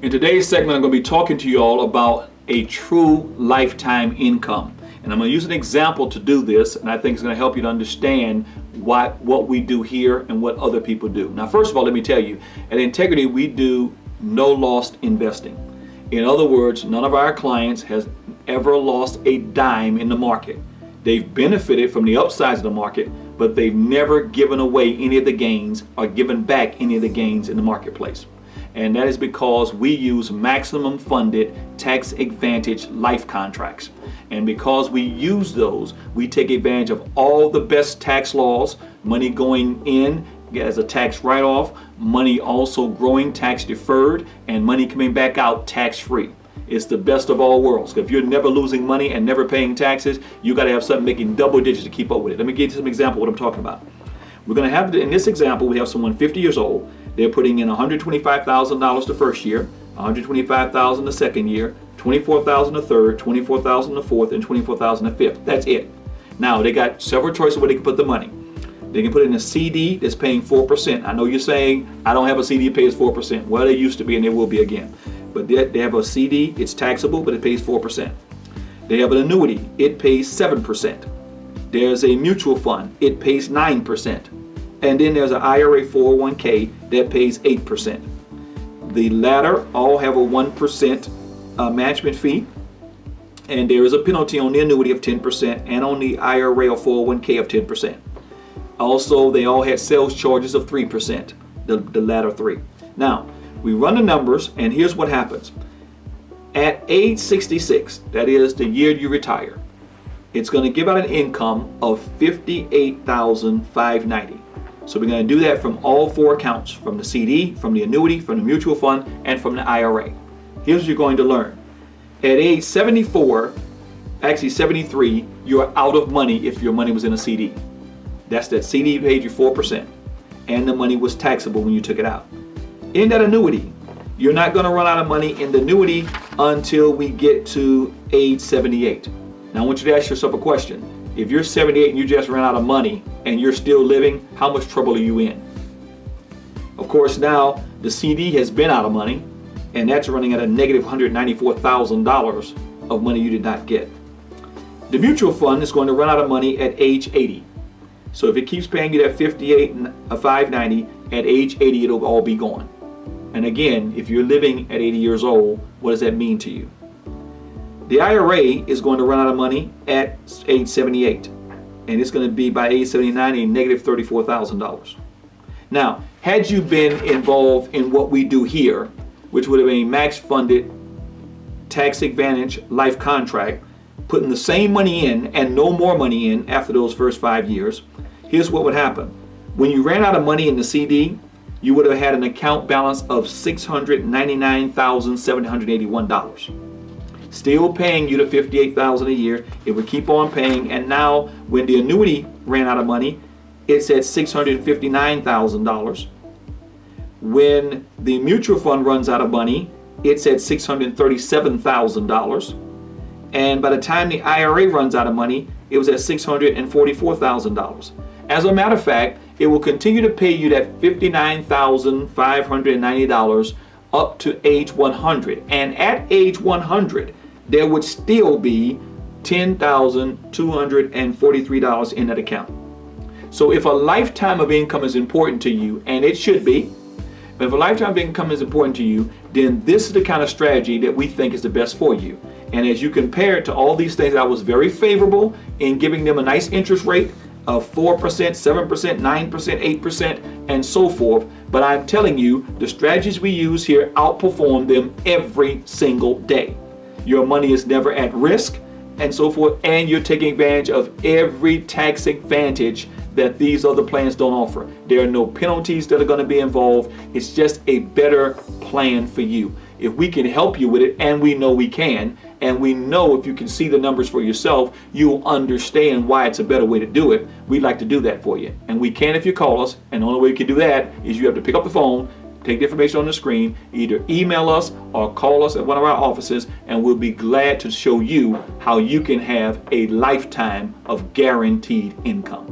In today's segment, I'm going to be talking to you all about a true lifetime income. And I'm going to use an example to do this, and I think it's going to help you to understand what we do here and what other people do. Now, first of all, let me tell you, at Integrity, we do no loss investing. In other words, none of our clients has ever lost a dime in the market. They've benefited from the upsides of the market, but they've never given away any of the gains or given back any of the gains in the marketplace. And that is because we use maximum funded tax advantage life contracts. And because we use those, we take advantage of all the best tax laws, money going in as a tax write-off, money also growing tax deferred, and money coming back out tax free. It's the best of all worlds. If you're never losing money and never paying taxes, you got to have something making double digits to keep up with it. Let me give you some example of what I'm talking about. We're going to have, in this example, we have someone 50 years old. They're putting in $125,000 the first year, $125,000 the second year, $24,000 the third, $24,000 the fourth, and $24,000 the fifth. That's it. Now they got several choices where they can put the money. They can put it in a CD that's paying 4%. I know you're saying, I don't have a CD that pays 4%. Well, they used to be and they will be again. But they have a CD, it's taxable, but it pays 4%. They have an annuity, it pays 7%. There's a mutual fund, it pays 9%. And then there's an IRA 401k that pays 8%. The latter all have a 1% management fee, and there is a penalty on the annuity of 10% and on the IRA or 401k of 10%. Also, they all had sales charges of 3%, the latter three. Now, we run the numbers, and here's what happens. At age 66, that is the year you retire, it's going to give out an income of $58,590. So we're going to do that from all four accounts, from the CD, from the annuity, from the mutual fund, and from the IRA. Here's what you're going to learn. At age 74, actually 73, you're out of money if your money was in a CD. That's that CD paid you 4%, and the money was taxable when you took it out. In that annuity, you're not going to run out of money in the annuity until we get to age 78. Now I want you to ask yourself a question. If you're 78 and you just ran out of money and you're still living, how much trouble are you in? Of course, now the CD has been out of money, and that's running at a negative $194,000 of money you did not get. The mutual fund is going to run out of money at age 80. So if it keeps paying you that $58,590, at age 80 it'll all be gone. And again, if you're living at 80 years old, what does that mean to you? The IRA is going to run out of money at age 78, and it's going to be by age 79 a negative $34,000. Now, had you been involved in what we do here, which would have been a max funded tax advantage life contract, putting the same money in and no more money in after those first 5 years, here's what would happen. When you ran out of money in the CD, you would have had an account balance of $699,781. Still paying you the $58,000 a year. It would keep on paying, and now when the annuity ran out of money, it's at $659,000. When the mutual fund runs out of money, it's at $637,000. And by the time the IRA runs out of money, it was at $644,000. As a matter of fact, it will continue to pay you that $59,590 up to age 100. And at age 100, there would still be $10,243 in that account. So if a lifetime of income is important to you, and it should be, but if a lifetime of income is important to you, then this is the kind of strategy that we think is the best for you. And as you compare it to all these things, I was very favorable in giving them a nice interest rate of 4%, 7%, 9%, 8%, and so forth. But I'm telling you, the strategies we use here outperform them every single day. Your money is never at risk, and so forth, and you're taking advantage of every tax advantage that these other plans don't offer. There are no penalties that are going to be involved. It's just a better plan for you. If we can help you with it, and we know we can, and we know if you can see the numbers for yourself, you'll understand why it's a better way to do it. We'd like to do that for you. And we can if you call us, and the only way you can do that is you have to pick up the phone, take the information on the screen, either email us or call us at one of our offices, and we'll be glad to show you how you can have a lifetime of guaranteed income.